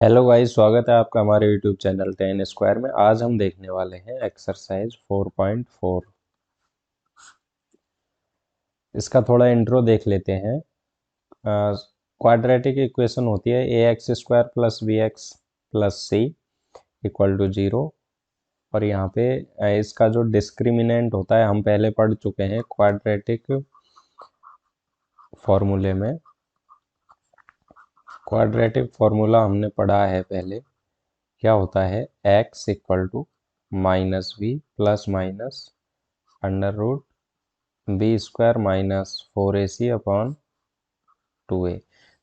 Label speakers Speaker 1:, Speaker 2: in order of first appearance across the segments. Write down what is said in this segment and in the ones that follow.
Speaker 1: Hello guys, स्वागत है आपका हमारे यूट्यूब चैनल 10 स्क्वायर में। आज हम देखने वाले हैं एक्सरसाइज 4.4। इसका थोड़ा इंट्रो देख लेते हैं। क्वाड्रेटिक इक्वेशन होती है a x square plus B x plus C equal to 0। और यहाँ पे इसका जो डिस्क्रिमिनेंट होता है हम पहले पढ़ चुके हैं क्वाड्रेटिक फॉर्मूले में। क्वाड्रेटिक फॉर्मूला हमने पढ़ा है पहले। क्या होता है x equal to minus B plus minus under root B square minus 4ac upon 2a।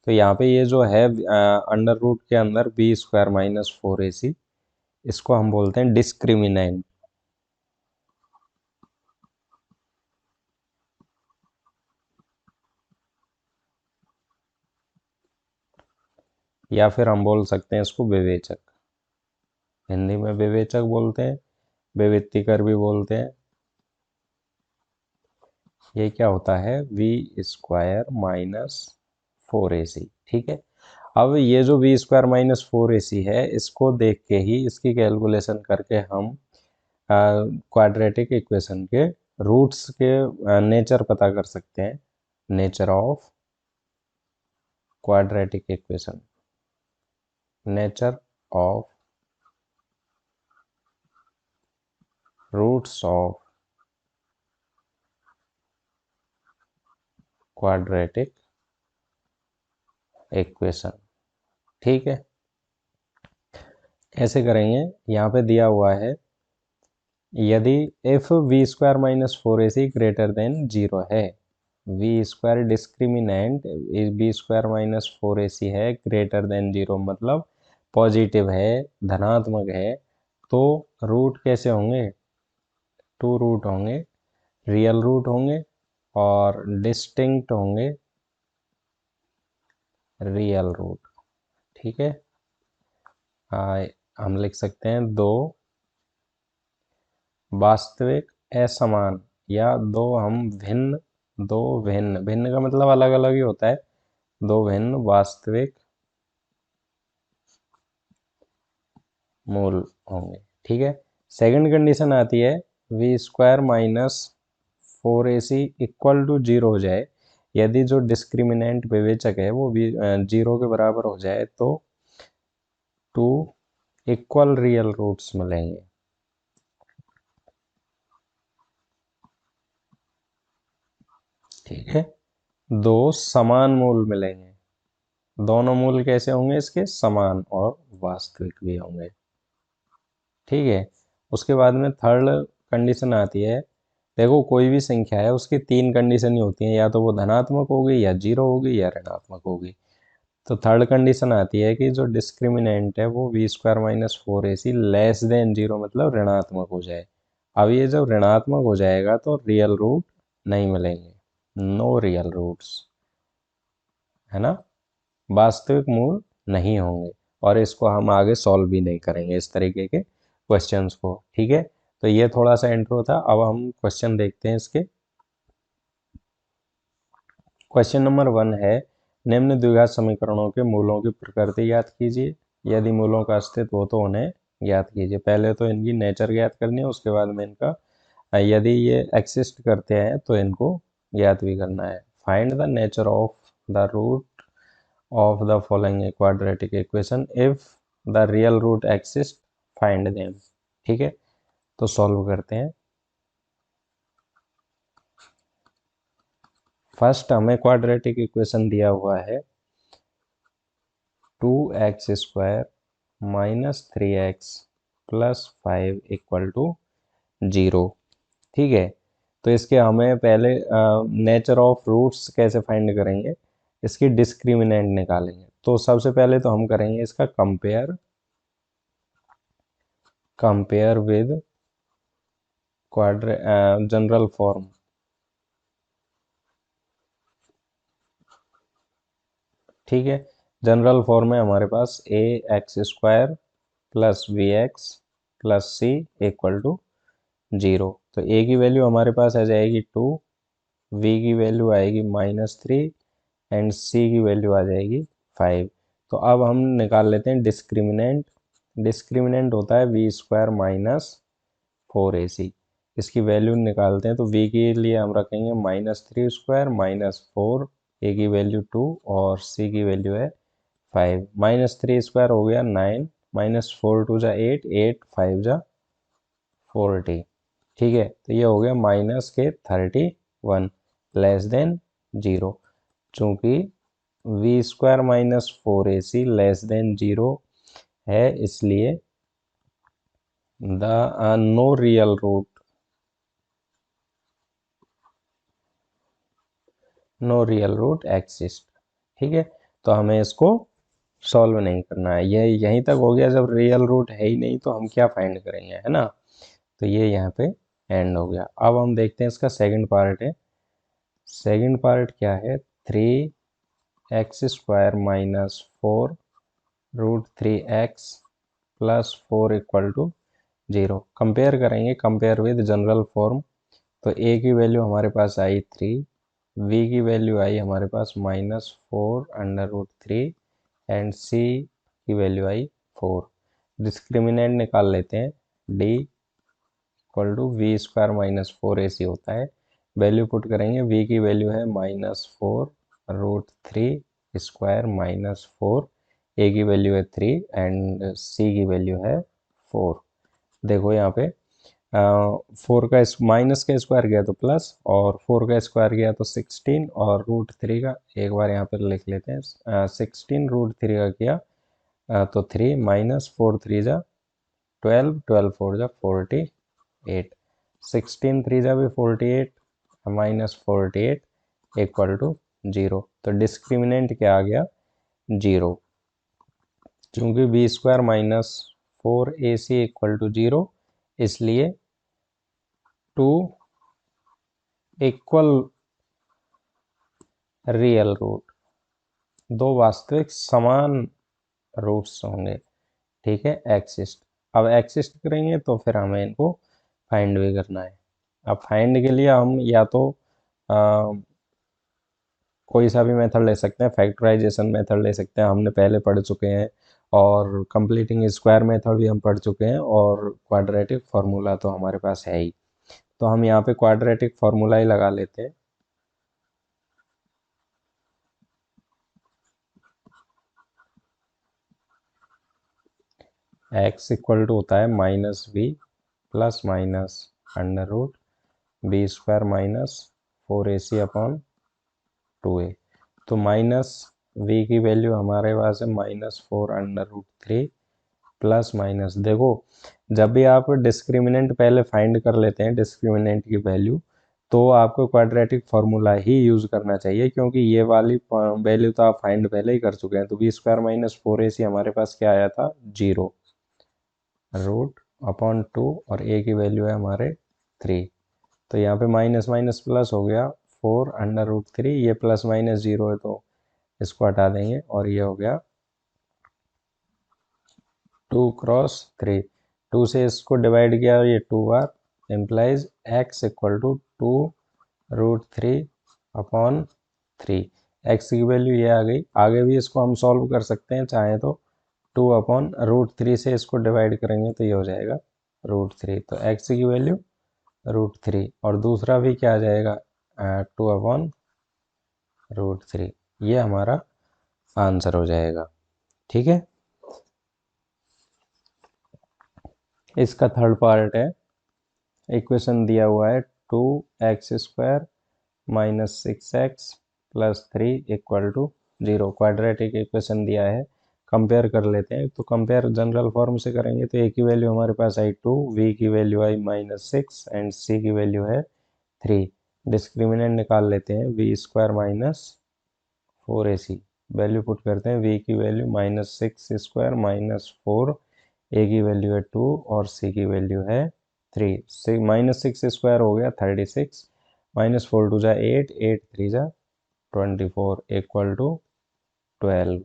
Speaker 1: तो यहाँ पे ये जो है अंडर रूट के अंदर बी स्क्वायर माइनस 4ac, इसको हम बोलते हैं डिस्क्रिमिनेंट। या फिर हम बोल सकते हैं इसको विवेचक। हिंदी में विवेचक बोलते हैं, विविक्तिकर भी बोलते हैं। ये क्या होता है वी स्क्वायर माइनस 4ac। ठीक है। अब ये जो वी स्क्वायर माइनस 4ac है, इसको देख के ही इसकी कैलकुलेशन करके हम क्वाड्रेटिक इक्वेशन के रूट्स के नेचर पता कर सकते हैं। Nature of quadratic equation, nature of roots of quadratic equation. ठीक है। कैसे करेंगे, यहाँ पे दिया हुआ है यदि if B square minus 4ac greater than 0 है, B square discriminant B square minus 4ac है ग्रेटर देन 0, मतलब पॉजिटिव है, धनात्मक है, तो रूट कैसे होंगे, टू रूट होंगे, रियल रूट होंगे और डिस्टिंक्ट होंगे रियल रूट। ठीक है। हम लिख सकते हैं दो वास्तविक असमान, या दो भिन्न, भिन्न का मतलब अलग अलग ही होता है, दो भिन्न वास्तविक मूल होंगे। ठीक है। सेकंड कंडीशन आती है B square minus 4ac equal to 0 हो जाए। यदि जो डिस्क्रिमिनेंट विवेचक है वो भी 0 के बराबर हो जाए तो टू इक्वल रियल रूट्स मिलेंगे। ठीक है। दो समान मूल मिलेंगे। दोनों मूल कैसे होंगे इसके, समान और वास्तविक भी होंगे। ठीक है। उसके बाद में थर्ड कंडीशन आती है, देखो कोई भी संख्या है उसकी तीन कंडीशन ही होती हैं, या तो वो धनात्मक होगी या जीरो होगी या ऋणात्मक होगी। तो थर्ड कंडीशन आती है कि जो डिस्क्रिमिनेंट है वो B square minus 4ac less than 0, मतलब ऋणात्मक हो जाए। अब ये जब ऋणात्मक हो जाएगा तो रियल रूट नहीं मिलेंगे, नो रियल रूट्स, है ना, वास्तविक मूल नहीं होंगे। और इसको हम आगे सॉल्व भी नहीं करेंगे इस तरीके के क्वेश्चंस को। ठीक है। तो ये थोड़ा सा इंट्रो था, अब हम क्वेश्चन देखते हैं इसके। क्वेश्चन नंबर 1 है, निम्न द्विघात समीकरणों के मूलों की प्रकृति ज्ञात कीजिए। यदि मूलों का अस्तित्व हो तो उन्हें ज्ञात कीजिए। पहले तो इनकी नेचर ज्ञात करनी है, उसके बाद में इनका यदि ये एक्सिस्ट करते हैं तो इनको ज्ञात भी करना है। Find the nature of the root of the following quadratic equation if the real root exist, find them। ठीक है। तो सॉल्व करते हैं। फर्स्ट हमें क्वाड्रेटिक इक्वेशन दिया हुआ है 2x² minus 3x plus 5 equal to 0। ठीक है। तो इसके हमें पहले नेचर ऑफ रूट्स कैसे फाइंड करेंगे, इसकी डिस्क्रिमिनेंट निकालेंगे। तो सबसे पहले तो हम करेंगे इसका कंपेयर विद जनरल फॉर्म। ठीक है। जनरल फॉर्म है हमारे पास ax² plus B x plus C equal to 0। तो a की वैल्यू हमारे पास आ जाएगी 2, v की वैल्यू आएगी -3 एंड c की वैल्यू आ जाएगी 5। तो अब हम निकाल लेते हैं डिस्क्रिमिनेंट। डिस्क्रिमिनेंट होता है वी स्क्वायर माइनस 4ac। इसकी वैल्यू निकालते हैं तो v के लिए हम रखेंगे -3 स्क्वायर -4, a की वैल्यू 2 और c की वैल्यू है 5। -3 स्क्वायर हो गया 9, -4 टू जा 8, 8 5 जा 40। ठीक है, तो ये हो गया -31 लेस देन 0। चूंकि b square -4ac less than 0 है, इसलिए the no real root, no real root exist. ठीक है, तो हमें इसको सॉल्व नहीं करना है। ये यहीं तक हो गया। जब रियल रूट है ही नहीं तो हम क्या फाइंड करेंगे, है ना। तो ये यहाँ पे एंड हो गया। अब हम देखते हैं इसका सेकंड पार्ट है। सेकंड पार्ट क्या है, 3x² -4 √3x +4 = 0। कंपेयर करेंगे, कंपेयर विद जनरल फॉर्म। तो a की वैल्यू हमारे पास आई 3, v की वैल्यू आई हमारे पास -4 √3 एंड c की वैल्यू आई 4। डिस्क्रिमिनेंट निकाल लेते हैं, d = v स्क्वायर -4ac होता है। वैल्यू पुट करेंगे, v की वैल्यू है -4 √3 स्क्वायर -4, a की वैल्यू है 3 एंड c की वैल्यू है 4। देखो यहाँ पे 4 का माइनस का स्क्वायर गया तो प्लस, और 4 का स्क्वायर गया तो 16, और √3 का एक बार यहाँ पर लिख लेते हैं। 16 √3 का किया तो 3 -4 3 जा 12, 12 4 जा 48, 16 3 जा भी 48, -48 = 0। तो डिस्क्रिमिनेंट क्या आ गया, 0। चूंकि बी स्क्वायर -4ac = 0, इसलिए 2 इक्वल रियल रूट, दो वास्तविक समान रूट्स होंगे। ठीक है, एक्सिस्ट। अब एक्सिस्ट करेंगे तो फिर हमें इनको फाइंड भी करना है। अब फाइंड के लिए हम या तो आ, कोई सा भी मेथड ले सकते हैं, फैक्टराइजेशन मेथड ले सकते हैं, हमने पहले पढ़ चुके हैं। और कंप्लीटिंग स्क्वायर मेथड भी हम पढ़ चुके हैं, और क्वाड्रेटिक फार्मूला तो हमारे पास है ही। तो हम यहाँ पे क्वाड्रेटिक फार्मूला ही लगा लेते हैं। x = होता है -v plus minus √b² -4ac/2a। तो -v की वैल्यू हमारे पास है -4 √3 प्लस माइनस। देखो, जब भी आप डिस्क्रिमिनेंट पहले फाइंड कर लेते हैं, डिस्क्रिमिनेंट की वैल्यू, तो आपको क्वाड्रेटिक फार्मूला ही यूज करना चाहिए, क्योंकि ये वाली वैल्यू तो आप फाइंड पहले ही कर चुके हैं। तो b² -4ac हमारे पास क्या आया था, 0 √2, और a की वैल्यू है हमारे 3। तो यहाँ पे माइनस माइनस प्लस हो गया, 4 √3, ये प्लस माइनस 0 है तो इसको हटा देंगे, और ये हो गया 2 × 3। 2 से इसको डिवाइड किया, ये 2 बार, इम्प्लाइज x = 2 √3/3। x की वैल्यू ये आ गई। आगे भी इसको हम सॉल्व कर सकते हैं चाहे तो। 2/√3 से इसको डिवाइड करेंगे तो ये हो जाएगा √3। तो x की वैल्यू √3, और दूसरा भी क्या आ जाएगा, 2/√3। ये हमारा आंसर हो जाएगा। ठीक है, इसका थर्ड पार्ट है। इक्वेशन दिया हुआ है 2x² -6x +3 = 0। क्वाड्रेटिक इक्वेशन दिया है। कंपेयर कर लेते हैं। तो कंपेयर जनरल फॉर्म से करेंगे तो a की वैल्यू हमारे पास आई 2, v की वैल्यू आई -6 एंड c की वैल्यू है 3। डिस्क्रिमिनेंट निकाल लेते हैं, v² -4ac। वैल्यू पुट करते हैं, v की वैल्यू -6² -4, a की वैल्यू है 2 और c की वैल्यू है 3। -6² हो गया 36, -4 2 जा 8, 8 3 जा 24 = 12।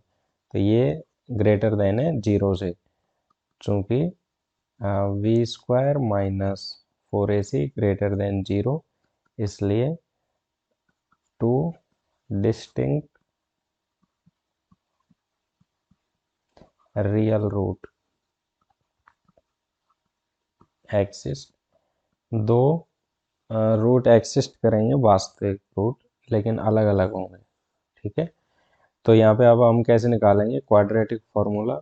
Speaker 1: तो ये ग्रेटर देन है 0 से, चूंकि v² -4ac ग्रेटर देन 0, इसलिए 2 डिस्टिंक्ट रियल रूट एक्सिस्ट, दो रूट एक्सिस्ट करेंगे वास्तविक रूट, लेकिन अलग अलग होंगे। ठीक है, तो यहाँ पे अब हम कैसे निकालेंगे quadratic formula.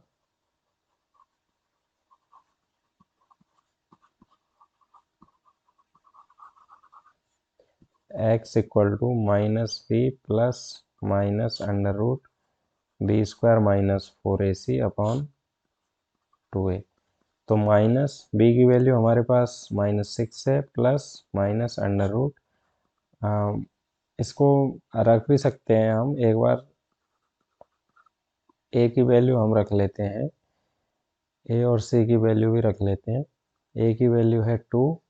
Speaker 1: X equal to minus B plus minus under root B square minus 4ac upon 2a। तो माइनस बी की वैल्यू हमारे पास -6 है, प्लस माइनस अंडर रूट, इसको रख भी सकते हैं हम एक बार, ए की वैल्यू हम रख लेते हैं, ए और सी की वैल्यू भी रख लेते हैं। ए की वैल्यू है 2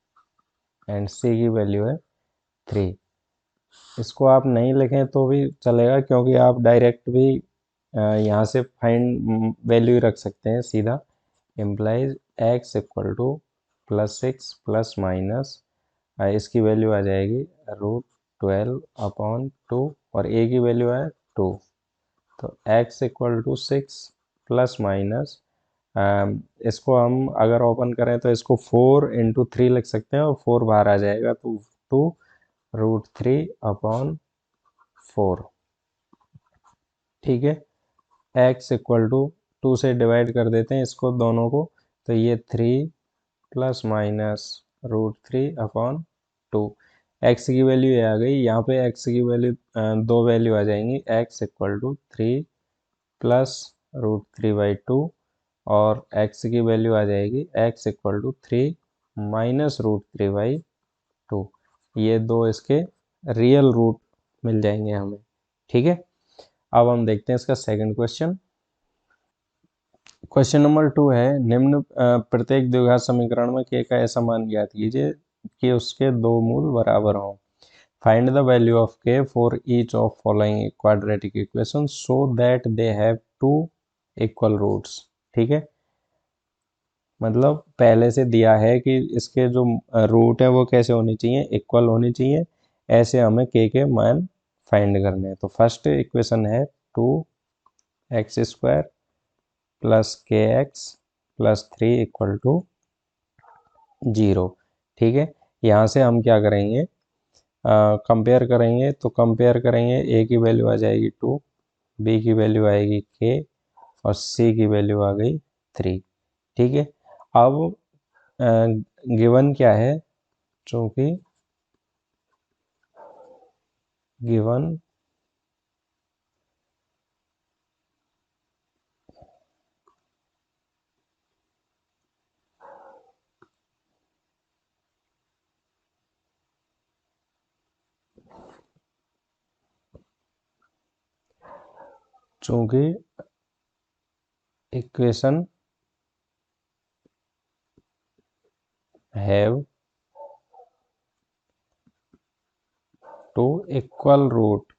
Speaker 1: एंड सी की वैल्यू है 3। इसको आप नहीं लिखें तो भी चलेगा, क्योंकि आप डायरेक्ट भी यहाँ से फाइंड वैल्यू रख सकते हैं सीधा। Implies X equal to +6 plus minus, इसकी वैल्यू आ जाएगी √12/2 और ए की वैल्यू है 2। तो x equal to 6 plus minus, इसको हम अगर ओपन करें तो इसको 4 × 3 लिख सकते हैं और 4 बाहर आ जाएगा, तो 2√3/4। ठीक है, x इक्वल टू 2 से डिवाइड कर देते हैं इसको दोनों को, तो ये 3 प्लस माइनस √3/2। x की वैल्यू ये आ गई, यहाँ पे x की वैल्यू दो वैल्यू आ जाएंगी, x इक्वल टू 3 प्लस √3/2 और x की वैल्यू आ जाएगी x इक्वल टू 3 माइनस √3/2। ये दो इसके रियल रूट मिल जाएंगे हमें। ठीक है, अब हम देखते हैं इसका सेकंड क्वेश्चन। क्वेश्चन नंबर 2 है, निम्न प्रत्येक द्विघात समीकरण में k का ऐसा मान ज्ञात कीजिए कि उसके दो मूल बराबर हों। Find the value of k for each of following quadratic equation so that they have two equal roots. ठीक है, मतलब पहले से दिया है कि इसके जो रूट है वो कैसे होनी चाहिए, इक्वल होनी चाहिए। ऐसे हमें के मान फाइंड करने हैं। तो फर्स्ट इक्वेशन है 2x² plus kx plus 3 equal to 0। ठीक है, यहाँ से हम क्या करेंगे, कंपेयर करेंगे। तो कंपेयर करेंगे, ए की वैल्यू आ जाएगी 2, बी की वैल्यू आएगी k और सी की वैल्यू आ गई 3। ठीक है, अब गिवन क्या है, चूंकि गिवन चूंकि equation have two equal root,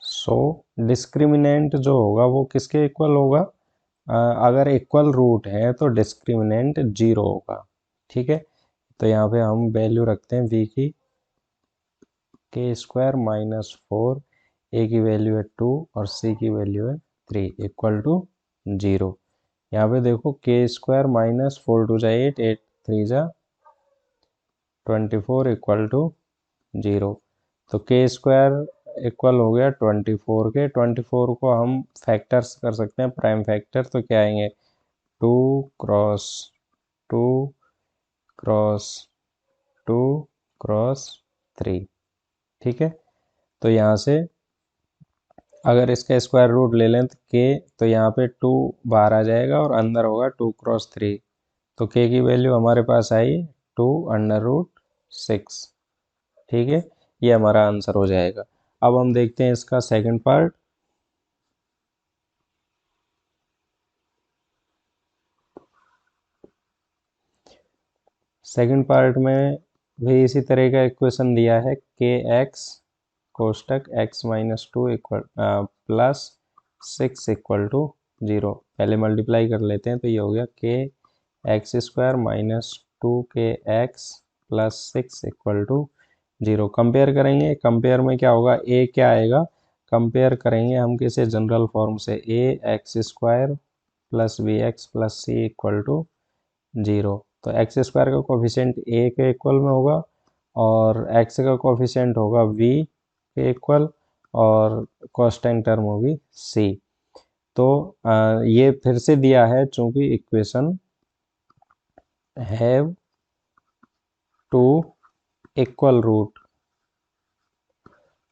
Speaker 1: so discriminant जो होगा वो किसके इक्वल होगा, अगर इक्वल रूट है तो डिस्क्रिमिनेंट 0 होगा। ठीक है, तो यहाँ पे हम वैल्यू रखते हैं v की k² माइनस 4, ए की वैल्यू है 2 और सी की वैल्यू है 3 इक्वल टू 0। यहाँ पे देखो k² माइनस 4 2 जा 8, 8 3 जा 24 इक्वल टू 0। तो k² इक्वल हो गया 24 के। 24 को हम फैक्टर्स कर सकते हैं, प्राइम फैक्टर। तो क्या आएंगे, 2 क्रॉस 2 क्रॉस 2 क्रॉस 3। ठीक है, तो यहाँ से अगर इसका स्क्वायर रूट ले लें तो के, तो यहाँ पे 2 बाहर आ जाएगा और अंदर होगा 2 × 3। तो के की वैल्यू हमारे पास आई 2√6। ठीक है, ये हमारा आंसर हो जाएगा। अब हम देखते हैं इसका सेकंड पार्ट। सेकंड पार्ट में भी इसी तरह का इक्वेशन दिया है, के एक्स कोष्टक x-2 equal plus 6 equal to 0। पहले मल्टीप्लाई कर लेते हैं, तो ये हो गया k² minus 2kx plus 6 equal to 0। Compare करेंगे, कंपेयर में क्या होगा, a क्या आएगा, कंपेयर करेंगे हम किसे, जनरल फॉर्म से, a x square plus B x plus C equal to 0। तो एक्स स्क्वायर का कोफिशिएंट ए के इक्वल में होगा और एक्स का कोफिशिएंट होगा वी के इक्वल और कांस्टेंट टर्म होगी सी। तो ये फिर से दिया है, चूंकि equation have two equal root,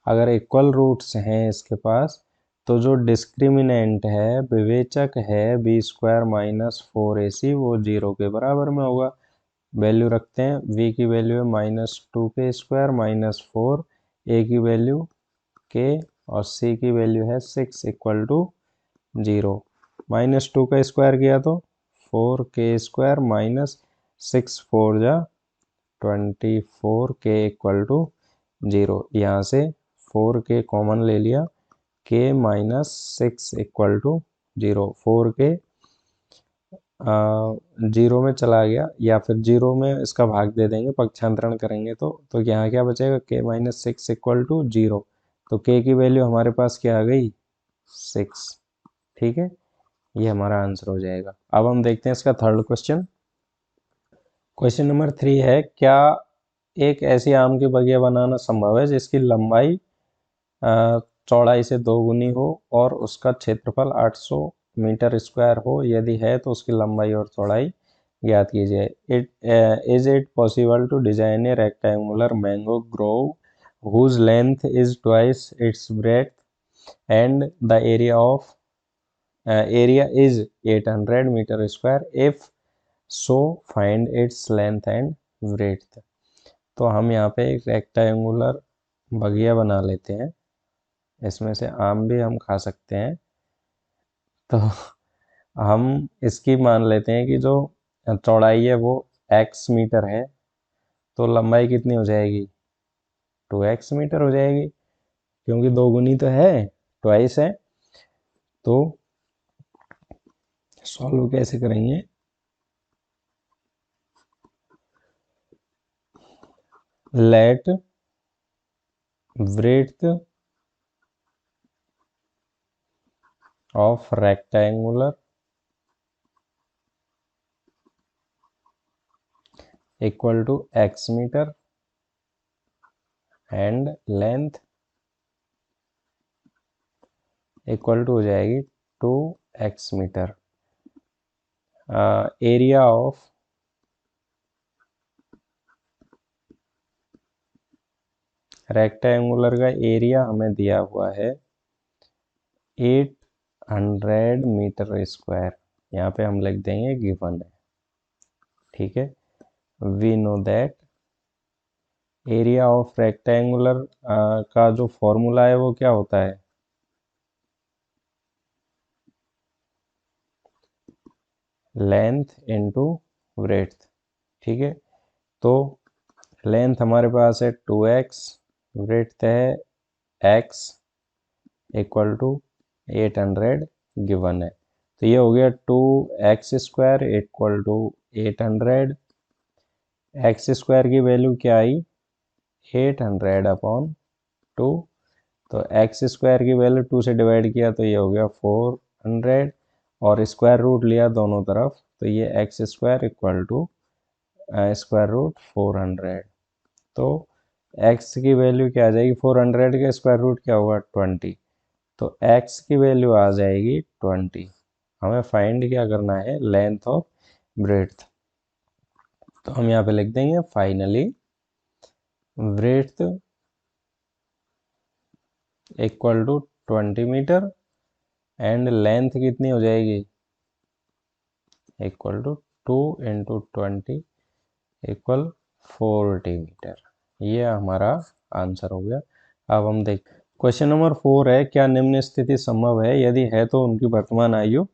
Speaker 1: अगर इक्वल रूट्स हैं इसके पास तो जो डिस्क्रिमिनेंट है, विवेचक है बी स्क्वायर माइनस 4ac, वो 0 के बराबर में होगा। वैल्यू रखते हैं, v की वैल्यू है -2k² माइनस 4, a की वैल्यू k और c की वैल्यू है 6 इक्वल टू 0। -2 का स्क्वायर किया तो 4k² माइनस 6 4 जा 24k इक्वल टू 0। यहाँ से 4k कॉमन ले लिया, k minus 6 equal to 0। 4k 0 में चला गया, या फिर 0 में इसका भाग दे देंगे, पक्षांतरण करेंगे तो यहाँ क्या बचेगा, k माइनस 6 इक्वल टू 0। तो k की वैल्यू हमारे पास क्या आ गई, 6। ठीक है, ये हमारा आंसर हो जाएगा। अब हम देखते हैं इसका थर्ड क्वेश्चन। क्वेश्चन नंबर 3 है, क्या एक ऐसी आम की बगिया बनाना संभव है जिसकी लंबाई चौड़ाई से 2 गुनी हो और उसका क्षेत्रफल 800 मीटर स्क्वायर हो? यदि है तो उसकी लंबाई और चौड़ाई ज्ञात कीजिए। Is it possible to design a rectangular mango grove whose length is twice its breadth and the area is 800 meter square? If so, find its length and breadth। तो हम यहाँ पे एक रेक्टेंगुलर बगिया बना लेते हैं, इसमें से आम भी हम खा सकते हैं। तो हम इसकी मान लेते हैं कि जो चौड़ाई है वो x मीटर है, तो लंबाई कितनी हो जाएगी, 2x मीटर हो जाएगी, क्योंकि 2 गुनी तो है, ट्वाइस है। तो सॉल्व कैसे करेंगे, let breadth of rectangular equal to x metre and length equal to हो जाएगी 2x metre. Area of rectangular का एरिया हमें दिया हुआ है 800 मीटर स्क्वायर, यहाँ पे हम लिख देंगे गिवन है। ठीक है, we know that area of rectangular का जो फॉर्मूला है वो क्या होता है, लेंथ इनटू ब्रेड्थ। ठीक है, तो लेंथ हमारे पास है 2x, ब्रेड्थ है x इक्वल टू 800 गिवन है। तो ये हो गया 2x² equal to 800। X square की वैल्यू क्या आई, 800 अपॉन 2। तो एक्स स्क्वायर की वैल्यू 2 से डिवाइड किया तो ये हो गया 400 और स्क्वायर रूट लिया दोनों तरफ, तो ये x square equal to square root 400। तो x की वैल्यू क्या आ जाएगी, 400 का स्क्वायर रूट क्या होगा, 20। तो x की वैल्यू आ जाएगी 20। हमें फाइंड क्या करना है, लेंथ ऑफ ब्रेड्थ। तो हम यहाँ पे लिख देंगे finally breadth equal to 20 metre and length कितनी हो जाएगी, equal to 2 into 20 equal 40 metre. ये हमारा आंसर हो गया। अब हम देख क्वेश्चन नंबर 4 है, क्या निम्न स्थिति संभव है, यदि है तो उनकी वर्तमान आयु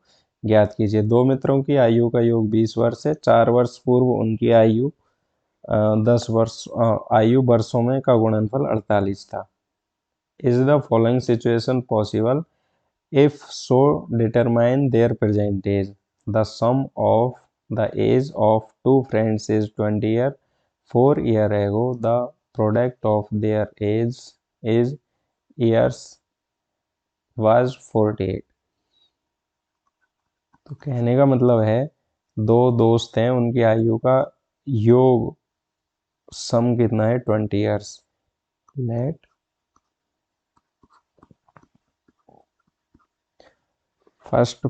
Speaker 1: ज्ञात कीजिए। दो मित्रों की आयु का योग 20 वर्ष है। 4 वर्ष पूर्व उनकी आयु 10 वर्ष आयु वर्षों में का गुणनफल 48 था। Is the following situation possible, if so determine their present age। The sum of the age of two friends is 20 year। 4 year ago the product of their age is years was 48। तो कहने का मतलब है दो दोस्त हैं, उनकी आयु का योग सम कितना है 20 years. Let first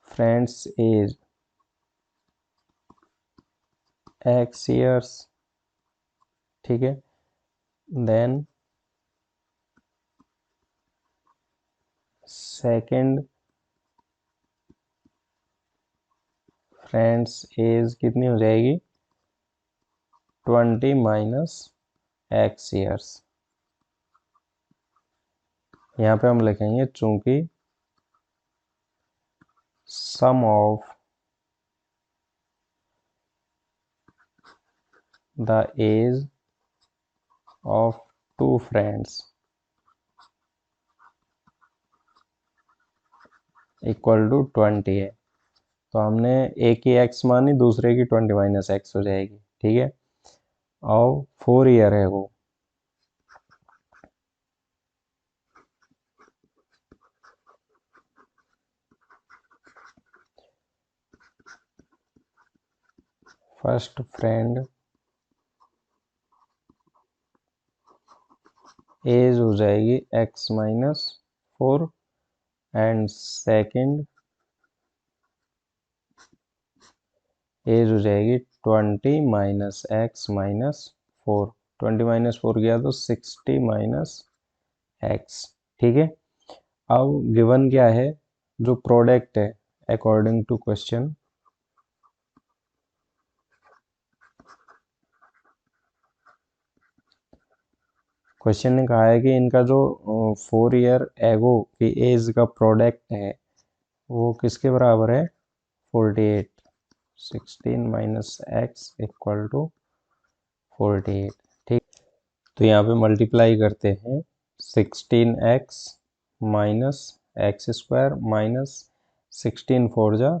Speaker 1: friend's age x years, ठीक है। देन सेकंड फ्रेंड्स एज कितनी हो जाएगी 20 माइनस एक्स ईयर्स। यहाँ पे हम लिखेंगे चूंकि sum of the age of two friends equal to 20 है। तो हमने एक की एक्स मानी, दूसरे की 20 माइनस एक्स हो जाएगी, ठीक है। और 4 ईयर है वो। फर्स्ट फ्रेंड एज हो जाएगी x minus 4 and second age हो जाएगी 20 माइनस एक्स माइनस 4। 20 माइनस 4 किया तो 60 माइनस एक्स, ठीक है। अब गिवन क्या है, जो प्रोडक्ट है अकॉर्डिंग टू क्वेश्चन, क्वेश्चन ने कहा है कि इनका जो 4 ईयर एगो की एज का प्रोडक्ट है वो किसके बराबर है 48। 16 माइनस एक्स इक्वल टू 48, ठीक। तो यहाँ पे मल्टीप्लाई करते हैं 16x minus x square minus 16 four जा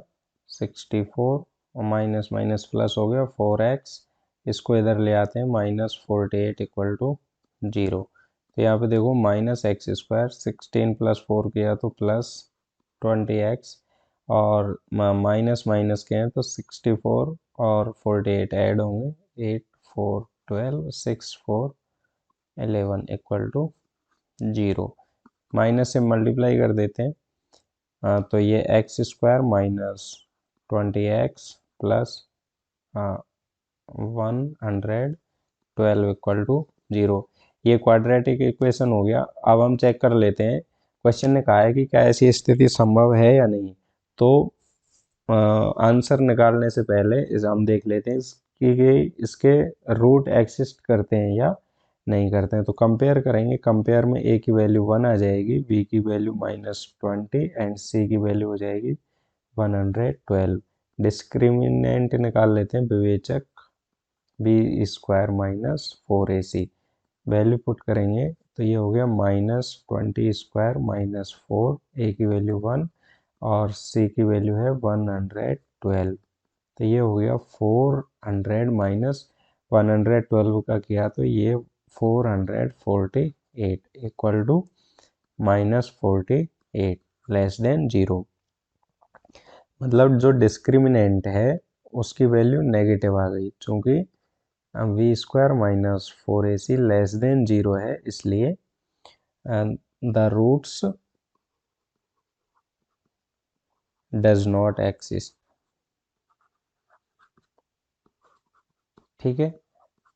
Speaker 1: 64 और माइनस माइनस प्लस हो गया 4x। इसको इधर ले आते हैं माइनस 48 इक्वल टू 0। तो यहाँ पे देखो माइनस एक्स स्क्वायर 16 प्लस 4 किया तो प्लस 20x, और माइनस माइनस के हैं तो 64 और 48 ऐड होंगे 8 4 12 6 4 11 इक्वल टू 0। माइनस से मल्टीप्लाई कर देते हैं, तो ये x square minus 20x plus 112 equal to 0। ये क्वाड्रेटिक इक्वेशन हो गया। अब हम चेक कर लेते हैं, क्वेश्चन ने कहा है कि क्या ऐसी स्थिति संभव है या नहीं। तो आंसर निकालने से पहले इस हम देख लेते हैं इसके रूट एग्जिस्ट करते हैं या नहीं करते हैं। तो कंपेयर करेंगे, कंपेयर में ए की वैल्यू 1 आ जाएगी, बी की वैल्यू -20 एंड सी की वैल्यू हो जाएगी 112। डिस्क्रिमिनेंट निकाल लेते हैं, विवेचक b square minus 4ac value put करेंगे तो ये हो गया -20 स्क्वायर माइनस 4, ए की वैल्यू 1 और सी की वैल्यू है 112। तो ये हो गया 400 माइनस 112 का किया तो ये 448 इक्वल टू -48 लेस देन 0। मतलब जो डिस्क्रिमिनेंट है उसकी वैल्यू नेगेटिव आ गई, चूंकि b square minus 4ac less than 0 है, इसलिए the roots does not exist, ठीक है।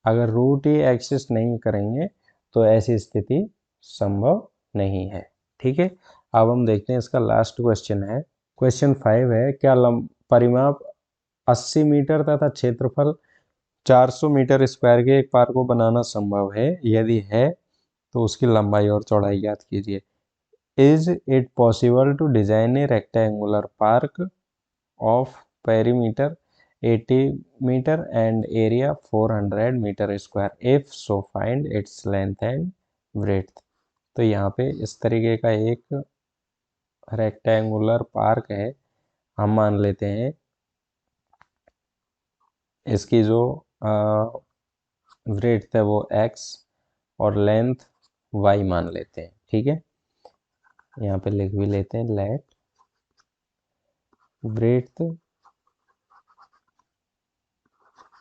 Speaker 1: अगर रूट ही एक्सिस्ट नहीं करेंगे तो ऐसी स्थिति संभव नहीं है, ठीक है। अब हम देखते हैं इसका लास्ट क्वेश्चन है। क्वेश्चन 5 है, क्या परिमाप 80 मीटर तथा क्षेत्रफल 400 मीटर स्क्वायर के एक पार्क को बनाना संभव है, यदि है तो उसकी लंबाई और चौड़ाई ज्ञात कीजिए। Is it possible to design a rectangular park of perimeter 80 meter and area 400 meter square, if so find its length and breadth। तो यहाँ पे इस तरीके का एक रेक्टेंगुलर पार्क है, हम मान लेते हैं इसकी जो ब्रेड्थ है वो x और लेंथ y मान लेते हैं। ठीक है, यहाँ पे लिख भी लेते हैं, let breadth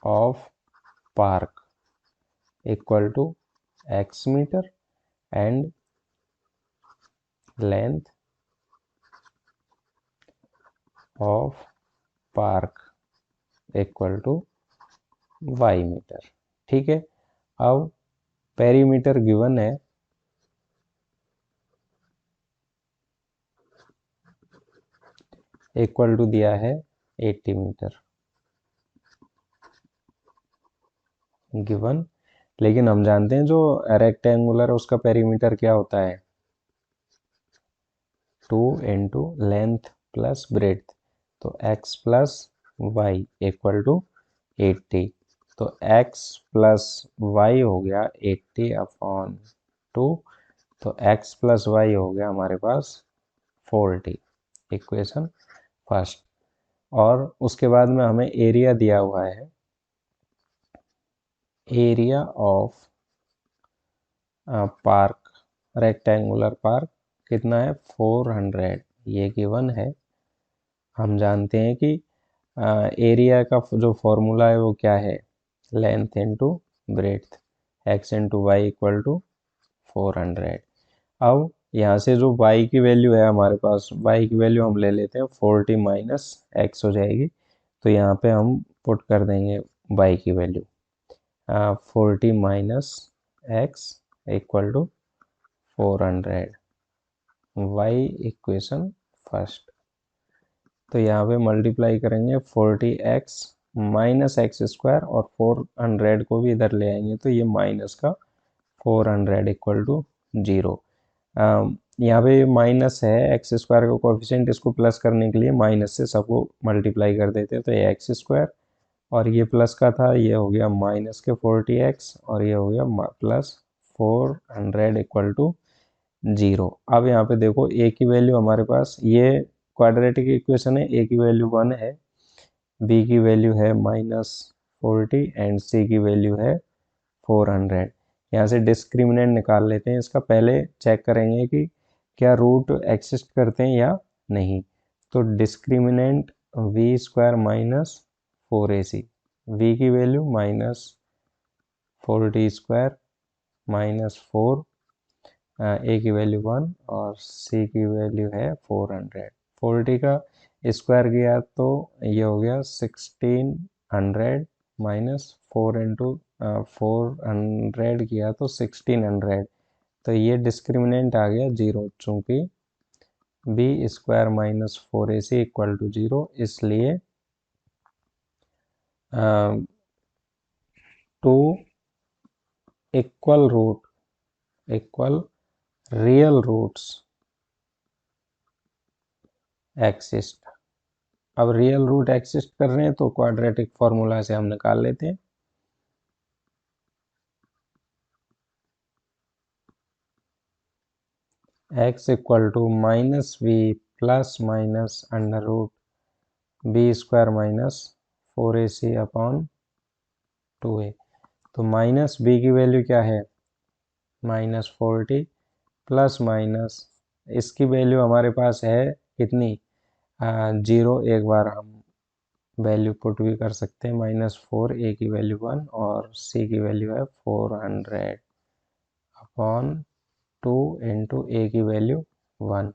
Speaker 1: of park equal to x metre and length of park equal to y metre. ठीक है, अब पेरीमीटर गिवन है, इक्वल टू दिया है 80 मीटर गिवन, लेकिन हम जानते हैं जो रेक्टेंगुलर है उसका पेरीमीटर क्या होता है, 2 इंटू लेंथ प्लस ब्रेड्थ, तो x plus y equal to 80, तो x प्लस वाई हो गया 80 अपॉन 2, तो x प्लस वाई हो गया हमारे पास 40, इक्वेशन फर्स्ट। और उसके बाद में हमें एरिया दिया हुआ है, area of park, rectangular park कितना है 400, ये गिवन है। हम जानते हैं कि एरिया का जो फॉर्मूला है वो क्या है, length into breadth, x into y equal to 400। अब यहाँ से जो y की वैल्यू है हमारे पास, y की वैल्यू हम ले लेते हैं 40 माइनस एक्स हो जाएगी, तो यहाँ पे हम पुट कर देंगे y की value 40 minus x equal to 400, y equation first. तो यहाँ पे मल्टीप्लाई करेंगे 40x माइनस एक्स स्क्वायर और 400 को भी इधर ले आएंगे, तो ये माइनस का 400 इक्वल टू 0। यहाँ पे माइनस है, एक्स स्क्वायर का कोफिशिएंट, इसको प्लस करने के लिए माइनस से सबको मल्टीप्लाई कर देते हैं, तो ये एक्स स्क्वायर और ये प्लस का था, ये हो गया माइनस के 40x और ये हो गया प्लस 400 इक्वल टू 0। अब यहाँ पे देखो a की वैल्यू हमारे पास, ये क्वाड्रेटिक इक्वेशन है, a की वैल्यू 1 है, b की वैल्यू है -40 एंड c की वैल्यू है 400। यहाँ से डिस्क्रिमिनेंट निकाल लेते हैं, इसका पहले चेक करेंगे कि क्या रूट एक्सिस्ट करते हैं या नहीं। तो discriminant b square minus 4ac, b की वैल्यू -40 स्क्वायर -4, ए की वैल्यू 1 और सी की वैल्यू है 400। 40 का स्क्वायर किया तो ये हो गया 1600 माइनस 4 इंटू 400 किया तो 1600, तो ये डिस्क्रिमिनेंट आ गया 0, चूंकि b square minus 4ac equal to 0, इसलिए 2 इक्वल रियल रूट्स एक्सिस्ट। अब रियल रूट एक्सिस्ट कर रहे हैं तो क्वाड्रेटिक फॉर्मूला से हम निकाल लेते हैं, x equal to minus b plus minus under root B square minus 4ac upon 2a। तो माइनस बी की वैल्यू क्या है -40 प्लस माइनस इसकी वैल्यू हमारे पास है कितनी 0, एक बार हम वैल्यू पुट भी कर सकते हैं, -4, ए की वैल्यू 1 और सी की वैल्यू है 400 अपॉन 2 इंटू ए की वैल्यू 1,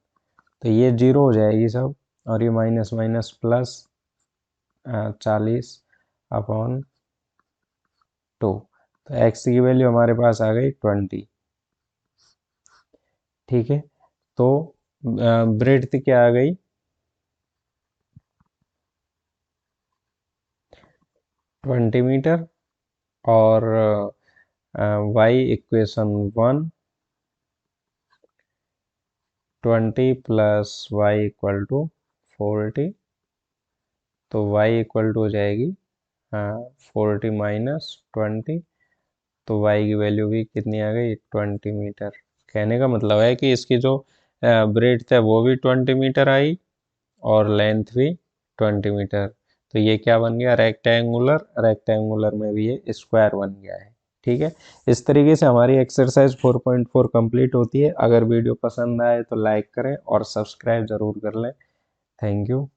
Speaker 1: तो ये 0 हो जाएगी सब, और ये माइनस माइनस प्लस 40 अपॉन 2, तो x की वैल्यू हमारे पास आ गई 20। ठीक है, तो ब्रेड्थ क्या आ गई 20 मीटर, और y equation 1 20 plus y equal to 40, तो y इक्वल टू हो जाएगी 40 माइनस 20, तो y की वैल्यू भी कितनी आ गई 20 मीटर। कहने का मतलब है कि इसकी जो ब्रेड्थ है वो भी 20 मीटर आई और लेंथ भी 20 मीटर, तो ये क्या बन गया रेक्टेंगुलर, रेक्टेंगुलर में भी ये स्क्वायर बन गया है। ठीक है, इस तरीके से हमारी एक्सरसाइज 4.4 कंप्लीट होती है। अगर वीडियो पसंद आए तो लाइक करें और सब्सक्राइब ज़रूर कर लें। Thank you.